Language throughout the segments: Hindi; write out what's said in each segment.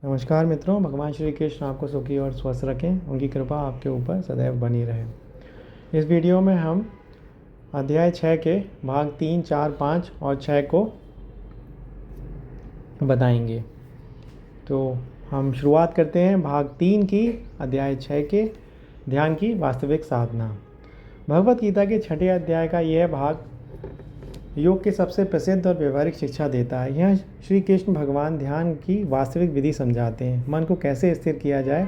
नमस्कार मित्रों, भगवान श्री कृष्ण आपको सुखी और स्वस्थ रखें, उनकी कृपा आपके ऊपर सदैव बनी रहे। इस वीडियो में हम अध्याय 6 के भाग 3, 4, 5 और 6 को बताएंगे। तो हम शुरुआत करते हैं भाग 3 की, अध्याय 6 के ध्यान की वास्तविक साधना। भगवत गीता के 6ठे अध्याय का यह भाग योग की सबसे प्रसिद्ध और व्यवहारिक शिक्षा देता है। यह श्री कृष्ण भगवान ध्यान की वास्तविक विधि समझाते हैं, मन को कैसे स्थिर किया जाए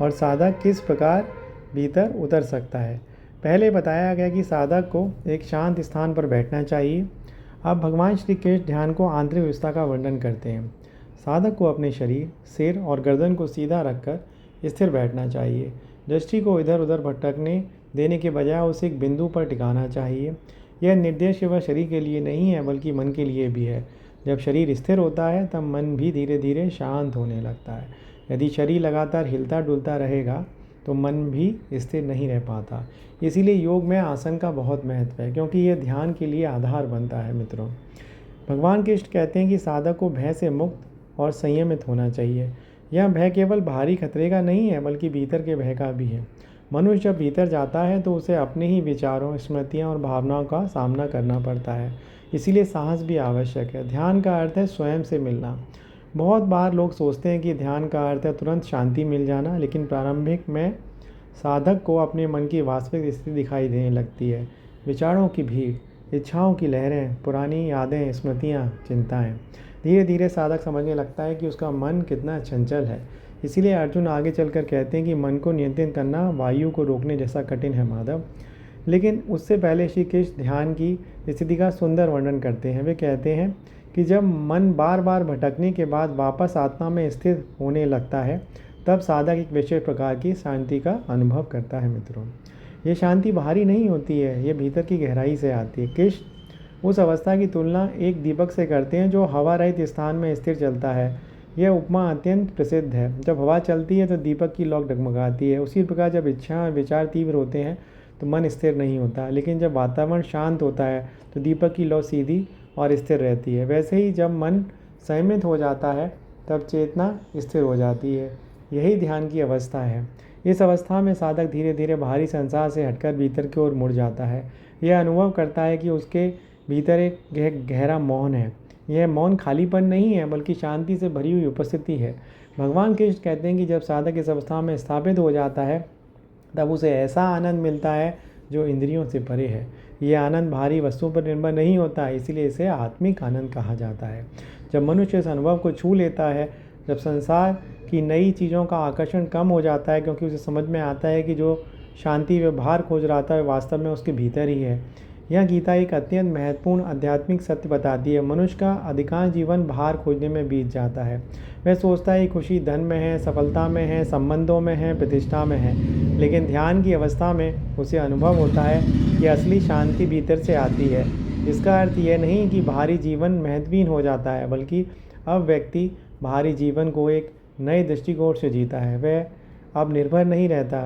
और साधक किस प्रकार भीतर उतर सकता है। पहले बताया गया कि साधक को एक शांत स्थान पर बैठना चाहिए। अब भगवान श्री कृष्ण ध्यान को आंतरिक व्यवस्था का वर्णन करते हैं। साधक को अपने शरीर, सिर और गर्दन को सीधा रखकर स्थिर बैठना चाहिए। दृष्टि को इधर उधर भटकने देने के बजाय उसे एक बिंदु पर टिकाना चाहिए। यह निर्देश केवल शरीर के लिए नहीं है बल्कि मन के लिए भी है। जब शरीर स्थिर होता है तब मन भी धीरे धीरे शांत होने लगता है। यदि शरीर लगातार हिलता डुलता रहेगा तो मन भी स्थिर नहीं रह पाता। इसीलिए योग में आसन का बहुत महत्व है, क्योंकि यह ध्यान के लिए आधार बनता है। मित्रों, भगवान कृष्ण कहते हैं कि साधक को भय से मुक्त और संयमित होना चाहिए। यह भय केवल बाहरी खतरे का नहीं है बल्कि भीतर के भय का भी है। मनुष्य जब भीतर जाता है तो उसे अपने ही विचारों, स्मृतियाँ और भावनाओं का सामना करना पड़ता है। इसीलिए साहस भी आवश्यक है। ध्यान का अर्थ है स्वयं से मिलना। बहुत बार लोग सोचते हैं कि ध्यान का अर्थ है तुरंत शांति मिल जाना, लेकिन प्रारंभिक में साधक को अपने मन की वास्तविक स्थिति दिखाई देने लगती है। विचारों की भीड़, इच्छाओं की लहरें, पुरानी यादें, स्मृतियाँ, चिंताएँ। धीरे धीरे साधक समझने लगता है कि उसका मन कितना चंचल है। इसीलिए अर्जुन आगे चलकर कहते हैं कि मन को नियंत्रित करना वायु को रोकने जैसा कठिन है माधव। लेकिन उससे पहले श्री कृष्ण ध्यान की स्थिति का सुंदर वर्णन करते हैं। वे कहते हैं कि जब मन बार बार भटकने के बाद वापस आत्मा में स्थिर होने लगता है तब साधक एक विशेष प्रकार की शांति का अनुभव करता है। मित्रों, ये शांति बाहरी नहीं होती है, ये भीतर की गहराई से आती है। कृष्ण उस अवस्था की तुलना एक दीपक से करते हैं जो हवा रहित स्थान में स्थिर चलता है। यह उपमा अत्यंत प्रसिद्ध है। जब हवा चलती है तो दीपक की लौ डगमगाती है। उसी प्रकार जब इच्छा और विचार तीव्र होते हैं तो मन स्थिर नहीं होता, लेकिन जब वातावरण शांत होता है तो दीपक की लौ सीधी और स्थिर रहती है। वैसे ही जब मन संयमित हो जाता है तब चेतना स्थिर हो जाती है। यही ध्यान की अवस्था है। इस अवस्था में साधक धीरे धीरे बाहरी संसार से हटकर भीतर की ओर मुड़ जाता है। यह अनुभव करता है कि उसके भीतर एक गहरा मौन है। यह मौन खालीपन नहीं है बल्कि शांति से भरी हुई उपस्थिति है। भगवान कृष्ण कहते हैं कि जब साधक इस अवस्था में स्थापित हो जाता है तब उसे ऐसा आनंद मिलता है जो इंद्रियों से परे है। यह आनंद भारी वस्तुओं पर निर्भर नहीं होता, इसीलिए इसे आत्मिक आनंद कहा जाता है। जब मनुष्य इस अनुभव को छू लेता है, जब संसार की नई चीज़ों का आकर्षण कम हो जाता है, क्योंकि उसे समझ में आता है कि जो शांति व बाहर खोज रहा था वास्तव में उसके भीतर ही है। यह गीता एक अत्यंत महत्वपूर्ण आध्यात्मिक सत्य बताती है। मनुष्य का अधिकांश जीवन बाहर खोजने में बीत जाता है। वह सोचता है कि खुशी धन में है, सफलता में है, संबंधों में है, प्रतिष्ठा में है। लेकिन ध्यान की अवस्था में उसे अनुभव होता है कि असली शांति भीतर से आती है। इसका अर्थ यह नहीं कि बाहरी जीवन महत्वहीन हो जाता है, बल्कि अब व्यक्ति बाहरी जीवन को एक नए दृष्टिकोण से जीता है। वह अब निर्भर नहीं रहता,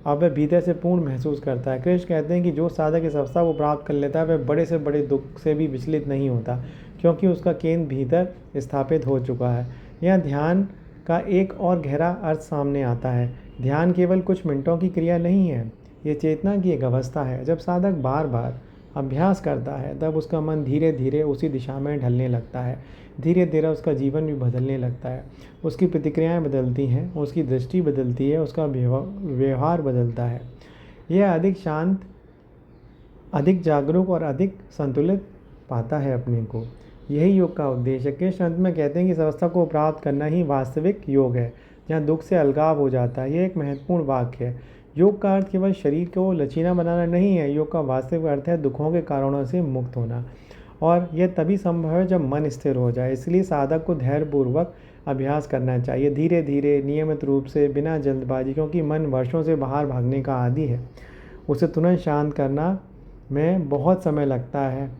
अब वह भीतर से पूर्ण महसूस करता है। कृष्ण कहते हैं कि जो साधक इस अवस्था को प्राप्त कर लेता है वह बड़े से बड़े दुख से भी विचलित नहीं होता, क्योंकि उसका केंद्र भीतर स्थापित हो चुका है। यह ध्यान का एक और गहरा अर्थ सामने आता है। ध्यान केवल कुछ मिनटों की क्रिया नहीं है, ये चेतना की एक अवस्था है। जब साधक बार बार अभ्यास करता है तब उसका मन धीरे धीरे उसी दिशा में ढलने लगता है। धीरे धीरे उसका जीवन भी बदलने लगता है। उसकी प्रतिक्रियाएं बदलती हैं, उसकी दृष्टि बदलती है, उसका व्यवहार बदलता है। यह अधिक शांत, अधिक जागरूक और अधिक संतुलित पाता है अपने को। यही योग का उद्देश्य है। कृष्ण अंत में कहते हैं कि इस अवस्था को प्राप्त करना ही वास्तविक योग है, जहाँ दुख से अलगाव हो जाता है। यह एक महत्वपूर्ण वाक्य है। योग का अर्थ केवल शरीर को लचीला बनाना नहीं है। योग का वास्तविक अर्थ है दुखों के कारणों से मुक्त होना, और यह तभी संभव है जब मन स्थिर हो जाए। इसलिए साधक को धैर्यपूर्वक अभ्यास करना चाहिए, धीरे धीरे, नियमित रूप से, बिना जल्दबाजी, क्योंकि मन वर्षों से बाहर भागने का आदी है। उसे तुरंत शांत करना में बहुत समय लगता है,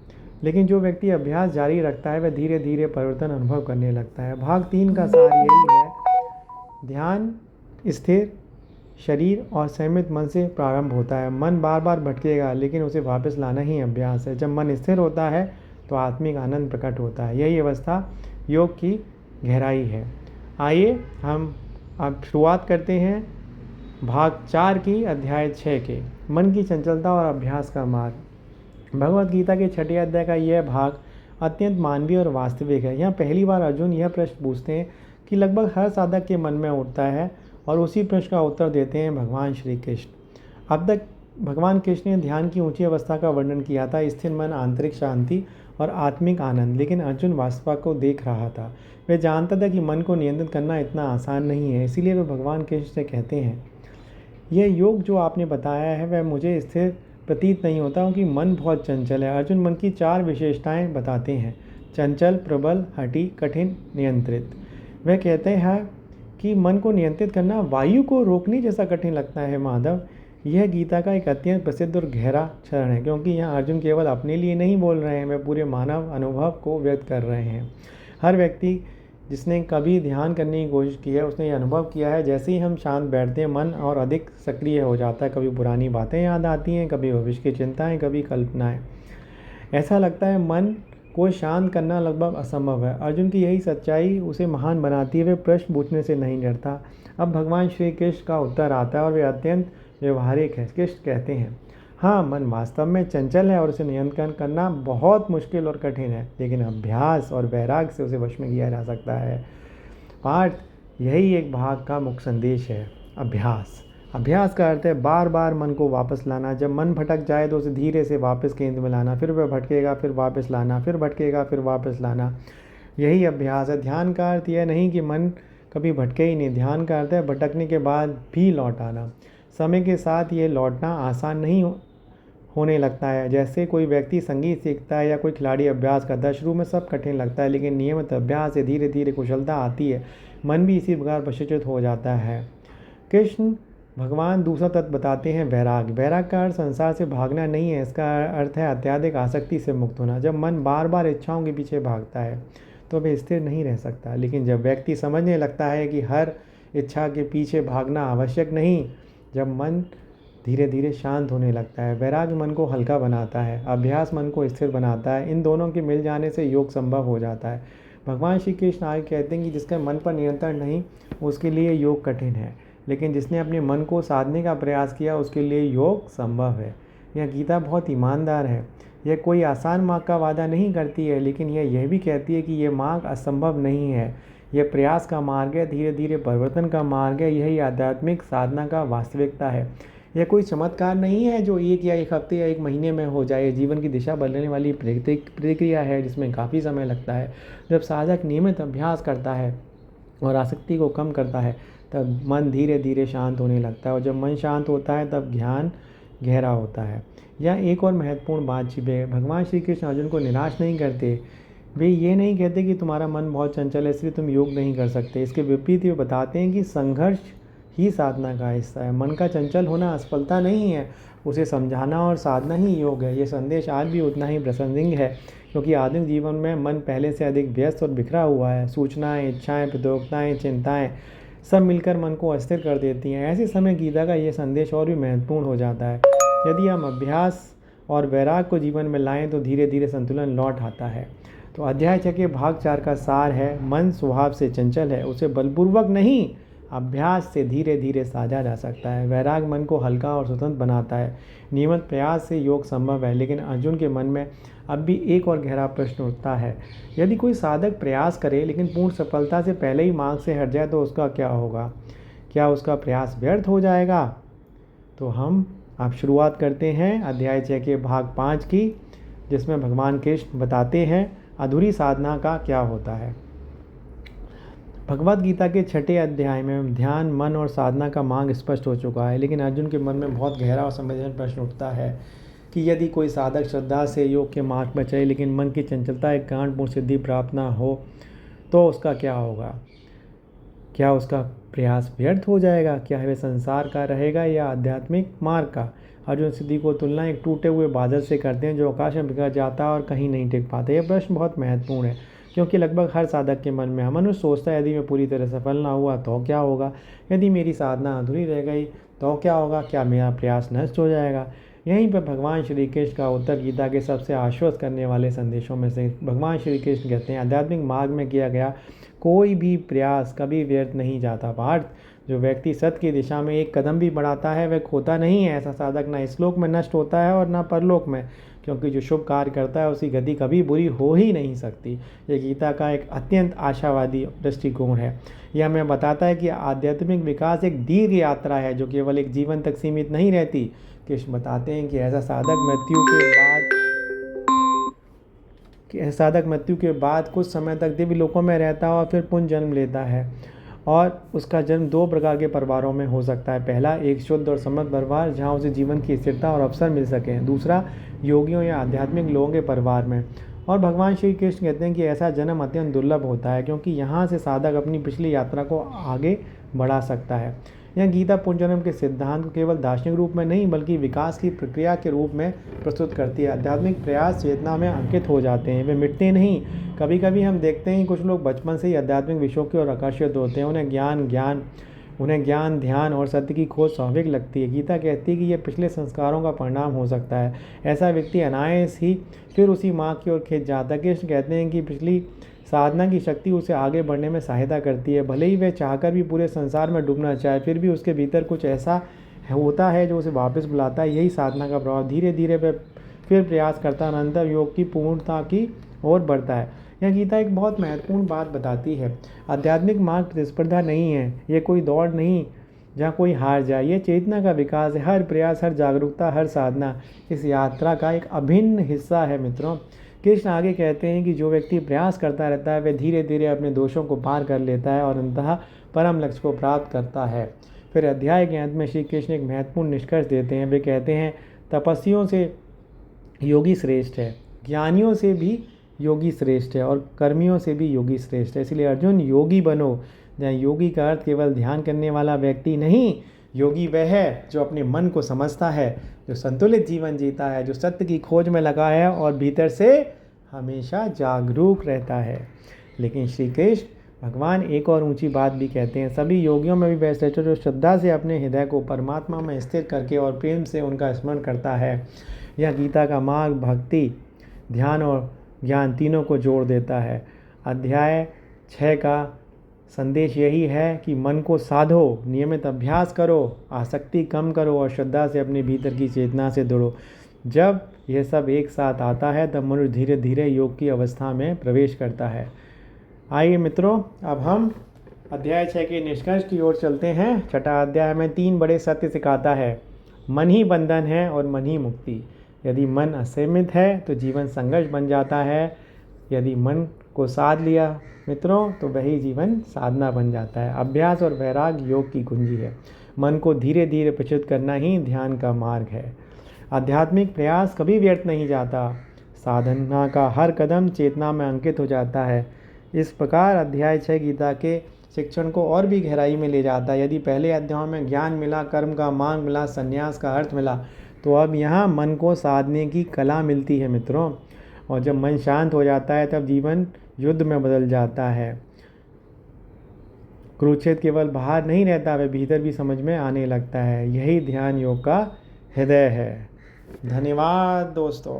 लेकिन जो व्यक्ति अभ्यास जारी रखता है वह धीरे धीरे परिवर्तन अनुभव करने लगता है। भाग 3 का सार यही है। ध्यान स्थिर शरीर और संयमित मन से प्रारंभ होता है। मन बार बार भटकेगा, लेकिन उसे वापस लाना ही अभ्यास है। जब मन स्थिर होता है तो आत्मिक आनंद प्रकट होता है। यही अवस्था योग की गहराई है। आइए हम अब शुरुआत करते हैं भाग 4 की अध्याय 6 के, मन की चंचलता और अभ्यास का मार्ग। भगवद गीता के 6ठे अध्याय का यह भाग अत्यंत मानवीय और वास्तविक है। यहाँ पहली बार अर्जुन यह प्रश्न पूछते हैं कि लगभग हर साधक के मन में उठता है, और उसी प्रश्न का उत्तर देते हैं भगवान श्री कृष्ण। अब तक भगवान कृष्ण ने ध्यान की ऊंची अवस्था का वर्णन किया था, स्थिर मन, आंतरिक शांति और आत्मिक आनंद। लेकिन अर्जुन वास्तव को देख रहा था। वह जानता था कि मन को नियंत्रित करना इतना आसान नहीं है। इसीलिए वे भगवान कृष्ण से कहते हैं, यह योग जो आपने बताया है वह मुझे स्थिर प्रतीत नहीं होता, क्योंकि मन बहुत चंचल है। अर्जुन मन की 4 विशेषताएं बताते हैं: चंचल, प्रबल, हठी, कठिन, नियंत्रित। वह कहते हैं कि मन को नियंत्रित करना वायु को रोकने जैसा कठिन लगता है। माधव, यह गीता का एक अत्यंत प्रसिद्ध और गहरा चरण है, क्योंकि यहाँ अर्जुन केवल अपने लिए नहीं बोल रहे हैं, वे पूरे मानव अनुभव को व्यक्त कर रहे हैं। हर व्यक्ति जिसने कभी ध्यान करने की कोशिश की है उसने ये अनुभव किया है, जैसे ही हम शांत बैठते हैं मन और अधिक सक्रिय हो जाता है। कभी पुरानी बातें याद आती हैं, कभी भविष्य की चिंताएं, कभी कल्पनाएं। ऐसा लगता है मन को शांत करना लगभग असंभव है। अर्जुन की यही सच्चाई उसे महान बनाती है। वे प्रश्न पूछने से नहीं डरता। अब भगवान श्री कृष्ण का उत्तर आता है और वे अत्यंत व्यवहारिक है। कृष्ण कहते हैं, हाँ, मन वास्तव में चंचल है और उसे नियंत्रण करना बहुत मुश्किल और कठिन है, लेकिन अभ्यास और वैराग्य से उसे वश में किया जा सकता है। पाठ यही एक भाग का मुख्य संदेश है। अभ्यास का अर्थ है बार बार मन को वापस लाना। जब मन भटक जाए तो उसे धीरे से वापस केंद्र में लाना, फिर वह भटकेगा, फिर वापस लाना, फिर भटकेगा, फिर वापस लाना। यही अभ्यास है। ध्यान का अर्थ यह नहीं कि मन कभी भटके ही नहीं। ध्यान का अर्थ है भटकने के बाद भी लौट आना। समय के साथ ये लौटना आसान नहीं होने लगता है। जैसे कोई व्यक्ति संगीत सीखता है या कोई खिलाड़ी अभ्यास करता है, शुरू में सब कठिन लगता है, लेकिन नियमित अभ्यास से धीरे धीरे कुशलता आती है। मन भी इसी प्रकार प्रशिक्षित हो जाता है। कृष्ण भगवान दूसरा तत्व बताते हैं, वैराग का अर्थ संसार से भागना नहीं है। इसका अर्थ है अत्याधिक आसक्ति से मुक्त होना। जब मन बार बार इच्छाओं के पीछे भागता है तो वह स्थिर नहीं रह सकता, लेकिन जब व्यक्ति समझने लगता है कि हर इच्छा के पीछे भागना आवश्यक नहीं, जब मन धीरे धीरे शांत होने लगता है। वैराग्य मन को हल्का बनाता है, अभ्यास मन को स्थिर बनाता है। इन दोनों के मिल जाने से योग संभव हो जाता है। भगवान श्री कृष्ण आगे कहते हैं कि जिसके मन पर नियंत्रण नहीं उसके लिए योग कठिन है, लेकिन जिसने अपने मन को साधने का प्रयास किया उसके लिए योग संभव है। यह गीता बहुत ईमानदार है। यह कोई आसान मार्ग का वादा नहीं करती है, लेकिन यह भी कहती है कि यह मार्ग असंभव नहीं है। यह प्रयास का मार्ग है, धीरे धीरे परिवर्तन का मार्ग है। यही आध्यात्मिक साधना का वास्तविकता है। यह कोई चमत्कार नहीं है जो एक या एक हफ्ते या एक महीने में हो जाए। जीवन की दिशा बदलने वाली प्रक्रिया है जिसमें काफ़ी समय लगता है। जब साधक नियमित अभ्यास करता है और आसक्ति को कम करता है तब मन धीरे धीरे शांत होने लगता है, और जब मन शांत होता है तब ध्यान गहरा होता है। यह एक और महत्वपूर्ण बात छिपी है। भगवान श्री कृष्ण अर्जुन को निराश नहीं करते। वे ये नहीं कहते कि तुम्हारा मन बहुत चंचल है इसलिए तुम योग नहीं कर सकते। इसके विपरीत वे बताते हैं कि संघर्ष ही साधना का हिस्सा है। मन का चंचल होना असफलता नहीं है, उसे समझाना और साधना ही योग है। ये संदेश आज भी उतना ही प्रासंगिक है, क्योंकि आधुनिक जीवन में मन पहले से अधिक व्यस्त और बिखरा हुआ है। सूचनाएं, इच्छाएं, प्रतियोगिताएं, चिंताएं सब मिलकर मन को अस्थिर कर देती हैं। ऐसे समय गीता का ये संदेश और भी महत्वपूर्ण हो जाता है। यदि हम अभ्यास और वैराग को जीवन में लाएं तो धीरे धीरे संतुलन लौट आता है। तो अध्याय 6 के भाग 4 का सार है, मन स्वभाव से चंचल है, उसे बलपूर्वक नहीं अभ्यास से धीरे धीरे साधा जा सकता है। वैराग मन को हल्का और स्वतंत्र बनाता है। नियमित प्रयास से योग संभव है। लेकिन अर्जुन के मन में अब भी एक और गहरा प्रश्न उठता है, यदि कोई साधक प्रयास करे लेकिन पूर्ण सफलता से पहले ही मार्ग से हट जाए तो उसका क्या होगा? क्या उसका प्रयास व्यर्थ हो जाएगा? तो हम अब शुरुआत करते हैं अध्याय 6 के भाग 5 की, जिसमें भगवान कृष्ण बताते हैं अधूरी साधना का क्या होता है। भगवद गीता के 6ठे अध्याय में ध्यान, मन और साधना का मार्ग स्पष्ट हो चुका है, लेकिन अर्जुन के मन में बहुत गहरा और संवेदनशील प्रश्न उठता है कि यदि कोई साधक श्रद्धा से योग के मार्ग पर चले लेकिन मन की चंचलता एक कारणपूर्ण सिद्धि प्राप्त ना हो तो उसका क्या होगा? क्या उसका प्रयास व्यर्थ हो जाएगा? क्या वह संसार का रहेगा या आध्यात्मिक मार्ग का? अर्जुन सिद्धि को तुलना एक टूटे हुए बादल से करते हैं जो आकाश में बिखर जाता है और कहीं नहीं टिक पाता। यह प्रश्न बहुत महत्वपूर्ण है, क्योंकि लगभग हर साधक के मन में मनुष्य सोचता है यदि मैं पूरी तरह सफल ना हुआ तो क्या होगा? यदि मेरी साधना अधूरी रह गई तो क्या होगा? क्या मेरा प्रयास नष्ट हो जाएगा? यहीं पर भगवान श्री कृष्ण का उत्तर गीता के सबसे आश्वस्त करने वाले संदेशों में से भगवान श्री कृष्ण कहते हैं, आध्यात्मिक मार्ग में किया गया कोई भी प्रयास कभी व्यर्थ नहीं जाता पार्थ। जो व्यक्ति सत्य की दिशा में एक कदम भी बढ़ाता है वह खोता नहीं है। ऐसा साधक न इस लोक में नष्ट होता है और न परलोक में, क्योंकि जो शुभ कार्य करता है उसकी गति कभी बुरी हो ही नहीं सकती। ये गीता का एक अत्यंत आशावादी दृष्टिकोण है। यह हमें बताता है कि आध्यात्मिक विकास एक दीर्घ यात्रा है जो केवल एक जीवन तक सीमित नहीं रहती। कृष्ण बताते हैं कि ऐसा साधक मृत्यु के बाद कुछ समय तक दिव्य लोकों में रहता है और फिर पुनः जन्म लेता है। और उसका जन्म दो प्रकार के परिवारों में हो सकता है। पहला, एक शुद्ध और समृद्ध परिवार जहाँ उसे जीवन की स्थिरता और अवसर मिल सके। दूसरा, योगियों या आध्यात्मिक लोगों के परिवार में। और भगवान श्री कृष्ण कहते हैं कि ऐसा जन्म अत्यंत दुर्लभ होता है, क्योंकि यहाँ से साधक अपनी पिछली यात्रा को आगे बढ़ा सकता है। यह गीता पुनर्जन्म के सिद्धांत को केवल दार्शनिक रूप में नहीं बल्कि विकास की प्रक्रिया के रूप में प्रस्तुत करती है। आध्यात्मिक प्रयास चेतना में अंकित हो जाते हैं, वे मिटते नहीं। कभी कभी हम देखते हैं कुछ लोग बचपन से ही आध्यात्मिक विषयों की ओर आकर्षित होते हैं। उन्हें ज्ञान ध्यान और सत्य की खोज स्वाभाविक लगती है। गीता कहती है कि यह पिछले संस्कारों का परिणाम हो सकता है। ऐसा व्यक्ति अनायास ही फिर उसी मार्ग की ओर खिंच जाता है। कृष्ण कहते हैं कि पिछली साधना की शक्ति उसे आगे बढ़ने में सहायता करती है। भले ही वह चाहकर भी पूरे संसार में डूबना चाहे, फिर भी उसके भीतर कुछ ऐसा होता है जो उसे वापस बुलाता है। यही साधना का प्रभाव। धीरे धीरे वह फिर प्रयास करता है, अनंतर योग की पूर्णता की ओर बढ़ता है। यह गीता एक बहुत महत्वपूर्ण बात बताती है। आध्यात्मिक मार्ग प्रतिस्पर्धा नहीं है, ये कोई दौड़ नहीं जहाँ कोई हार जाए। ये चेतना का विकास है। हर प्रयास, हर जागरूकता, हर साधना इस यात्रा का एक अभिन्न हिस्सा है। मित्रों, कृष्ण आगे कहते हैं कि जो व्यक्ति प्रयास करता रहता है वह धीरे धीरे अपने दोषों को पार कर लेता है और अंततः परम लक्ष्य को प्राप्त करता है। फिर अध्याय के अंत में श्री कृष्ण एक महत्वपूर्ण निष्कर्ष देते हैं। वे कहते हैं, तपस्वियों से योगी श्रेष्ठ है, ज्ञानियों से भी योगी श्रेष्ठ है और कर्मियों से भी योगी श्रेष्ठ है। इसलिए अर्जुन, योगी बनो। जहाँ योगी का अर्थ केवल ध्यान करने वाला व्यक्ति नहीं, योगी वह है जो अपने मन को समझता है, जो संतुलित जीवन जीता है, जो सत्य की खोज में लगा है और भीतर से हमेशा जागरूक रहता है। लेकिन श्री कृष्ण भगवान एक और ऊंची बात भी कहते हैं, सभी योगियों में भी वह श्रेष्ठ जो श्रद्धा से अपने हृदय को परमात्मा में स्थिर करके और प्रेम से उनका स्मरण करता है। यह गीता का मार्ग भक्ति, ध्यान और ज्ञान तीनों को जोड़ देता है। अध्याय 6 का संदेश यही है कि मन को साधो, नियमित अभ्यास करो, आसक्ति कम करो और श्रद्धा से अपने भीतर की चेतना से जुड़ो। जब यह सब एक साथ आता है तब मनुष्य धीरे धीरे योग की अवस्था में प्रवेश करता है। आइए मित्रों, अब हम अध्याय 6 के निष्कर्ष की ओर चलते हैं। छठा अध्याय में 3 बड़े सत्य सिखाता है। मन ही बंधन है और मन ही मुक्ति। यदि मन असीमित है तो जीवन संघर्ष बन जाता है। यदि मन को साध लिया मित्रों तो वही जीवन साधना बन जाता है। अभ्यास और वैराग्य योग की कुंजी है। मन को धीरे धीरे प्रचित करना ही ध्यान का मार्ग है। आध्यात्मिक प्रयास कभी व्यर्थ नहीं जाता। साधना का हर कदम चेतना में अंकित हो जाता है। इस प्रकार अध्याय 6 गीता के शिक्षण को और भी गहराई में ले जाता है। यदि पहले अध्याय में ज्ञान मिला, कर्म का मार्ग मिला, संन्यास का अर्थ मिला, तो अब यहाँ मन को साधने की कला मिलती है मित्रों। और जब मन शांत हो जाता है तब जीवन युद्ध में बदल जाता है। कुरुक्षेत्र केवल बाहर नहीं रहता, वह भीतर भी समझ में आने लगता है। यही ध्यान योग का हृदय है। धन्यवाद दोस्तों।